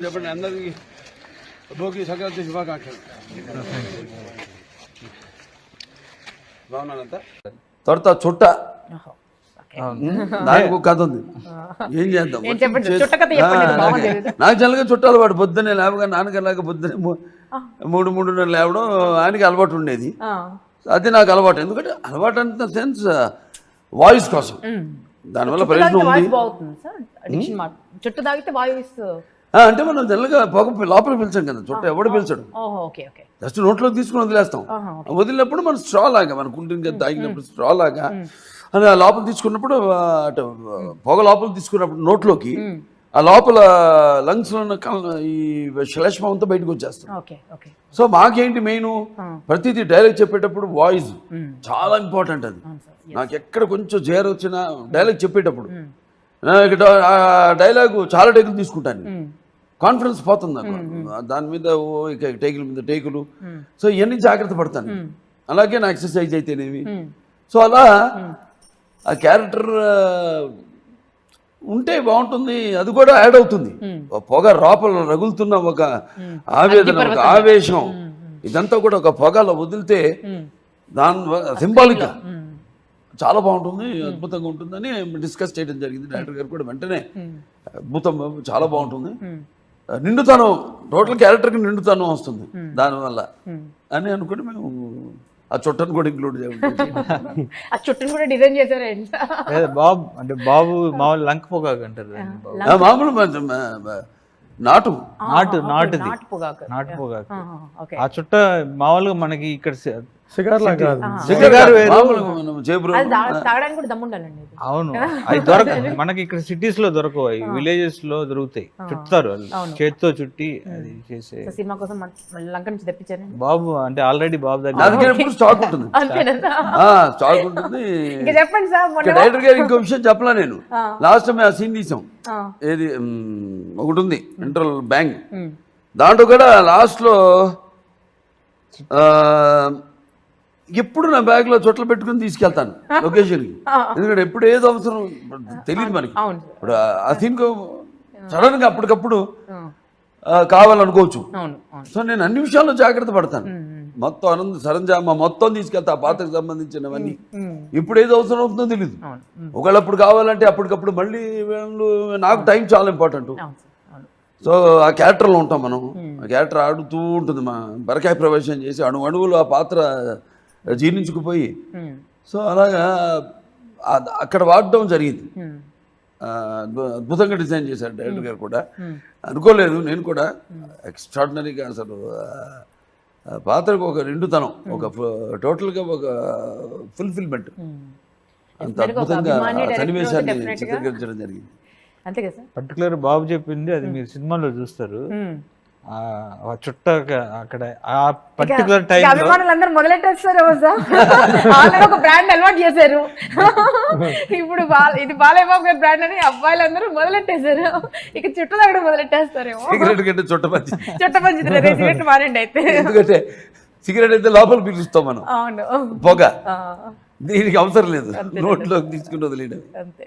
చెప్పండి అందరికి భోగి సంక్రాంతి శుభాకాంక్షలు. బాగున్నానంతా తొడత చుట్ట దానికి ఒక కథ ఉంది. ఏం చేద్దాం నాకు జనగా చుట్టాలు వాడు పొద్దున్నే లేవగా నాన్నగారిలాగా పొద్దున్నే 3-3:30 లేవడం ఆయనకి అలవాటు ఉండేది. అది నాకు అలవాటు. ఎందుకంటే అలవాటు అంత సెన్స్ వాయిస్ కోసం, దానివల్ల ప్రయోజనం ఉంది. అంటే మనం జనరల్గా పొగ లోపల పిలిచాం కదా, చుట్ట ఎవడు పిలిచాడు, జస్ట్ నోట్లోకి తీసుకుని వదిలేస్తాం. వదిలినప్పుడు మనం స్ట్రా లాగా మన కుంటిని తాగినప్పుడు స్ట్రా లాగా అని ఆ లోపల తీసుకున్నప్పుడు అటు పొగ లోపల తీసుకున్నప్పుడు నోట్లోకి ఆ లోపల లంగ్స్ లో ఈ శ్లేష్మంతో బయటకు వచ్చేస్తాం. సో మాకేంటి మెయిన్ ప్రతిదీ డైలాగ్ చెప్పేటప్పుడు వాయిస్ చాలా ఇంపార్టెంట్. అది నాకు ఎక్కడ కొంచెం జేర్ వచ్చిన డైలాగ్ చెప్పేటప్పుడు డైలాగు చాలా టేకులు తీసుకుంటాను, కాన్ఫిడెన్స్ పోతుంది నాకు దాని మీద. ఇక టేకుల మీద టేకులు, సో ఇవన్నీ జాగ్రత్త పడతాను. అలాగే నా ఎక్సర్సైజ్ అయితేనేమి. సో అలా ఆ క్యారెక్టర్ ఉంటే బాగుంటుంది. అది కూడా యాడ్ అవుతుంది. పొగ లోపల రగులుతున్న ఒక ఆవేదన, ఒక ఆవేశం, ఇదంతా కూడా ఒక పొగలో వదిలితే దాని సింబాలిక్ చాలా బాగుంటుంది, అద్భుతంగా ఉంటుందని డిస్కస్ చేయడం జరిగింది. డైరెక్టర్ గారు కూడా వెంటనే అద్భుతం, చాలా బాగుంటుంది, నిండుతనం, టోటల్ క్యారెక్టర్కి నిండుతనం వస్తుంది దానివల్ల అని అనుకుని మేము ఆ చుట్టను కూడా ఇంక్లూడ్ చేయాలి. ఆ చుట్టను కూడా డిజైన్ చేశారు బాబు. అంటే బాబు మామూలు లంక పొగాకు అంటారు, మామూలు నాటు పొగాకు. ఆ చుట్ట మామూలుగా మనకి ఇక్కడ అవును, అవి దొరకవు మనకి ఇక్కడ సిటీస్ లో దొరకవు, అవి విలేజెస్ లో దొరుకుతాయి. చుట్టారు చేతితో చుట్టి అది చేసే సినిమా కోసం లంక నుంచి తెప్పించారు బాబు. అంటే ఆల్రెడీ బాబు దగ్గర స్టాక్ ఉంటుంది, స్టాక్ ఉంటుంది. చెప్పండి సార్. డైరెక్టర్ గారు ఇంకో విషయం చెప్పలా, నేను లాస్ట్ టైం ఆ సీన్ తీసాం. ఏది ఒకటి ఉంది ఇంటర్వల్ బ్యాంక్, దాంట్లో కూడా లాస్ట్ లో ఎప్పుడు నా బ్యాగ్ లో చోట్ల పెట్టుకుని తీసుకెళ్తాను లొకేషన్కి. ఎందుకంటే ఎప్పుడు ఏదో అవసరం తెలియదు మనకి. ఇప్పుడు ఆ సీన్ సడన్ గా అప్పటికప్పుడు కావాలనుకోవచ్చు. సో నేను అన్ని విషయాల్లో జాగ్రత్త పడతాను. మొత్తం ఆనంద్ సరంజామా మొత్తం తీసుకెళ్తా, ఆ పాత్రకు సంబంధించినవన్నీ. ఇప్పుడు ఏదో అవసరం అవుతుందో తెలియదు. ఒకవేళ అప్పుడు కావాలంటే అప్పటికప్పుడు మళ్ళీ నాకు టైం చాలా ఇంపార్టెంట్. సో ఆ క్యారెక్టర్లో ఉంటాం మనం. ఆ క్యారెక్టర్ ఆడుతూ ఉంటుంది. మా బరకాయ ప్రవేశం చేసి అణువులు ఆ పాత్ర జీర్ణించుకుపోయి, సో అలాగా అక్కడ వాడడం జరిగింది. అద్భుతంగా డిజైన్ చేశారు డైరెక్టర్ గారు కూడా. అనుకోలేదు నేను కూడా. ఎక్స్ట్రాడినరీగా అసలు పాత్రకు ఒక నిండుతనం, ఒక టోటల్గా ఒక ఫుల్ఫిల్మెంట్, అంత అద్భుతంగా సన్నివేశాన్ని చిత్రీకరించడం జరిగింది. పర్టికులర్ బాబు చెప్పింది అది మీరు సినిమాలో చూస్తారు. చుట్ట అక్కడ ఆ పర్టికులర్ టైం అభిమానులందరూ మొదలెట్టేస్తారు, ఒక బ్రాండ్ అలవాటు చేశారు. ఇప్పుడు ఇది బాలయ్య బాబు గారి బ్రాండ్ అని అబ్బాయిలందరూ మొదలెట్టేశారు. ఇక చుట్ట దగ్గర మొదలెట్టేస్తారేమో. సిగరెట్ కంటే చుట్ట పంచుతారు. సిగరెట్ మారండి అయితే, ఎందుకంటే సిగరెట్ అయితే లోపల పీలుస్తాం మనం, పొగ దీనికి అవసరం లేదు, నోట్లోకి తీసుకుని వదిలేయడం అంతే.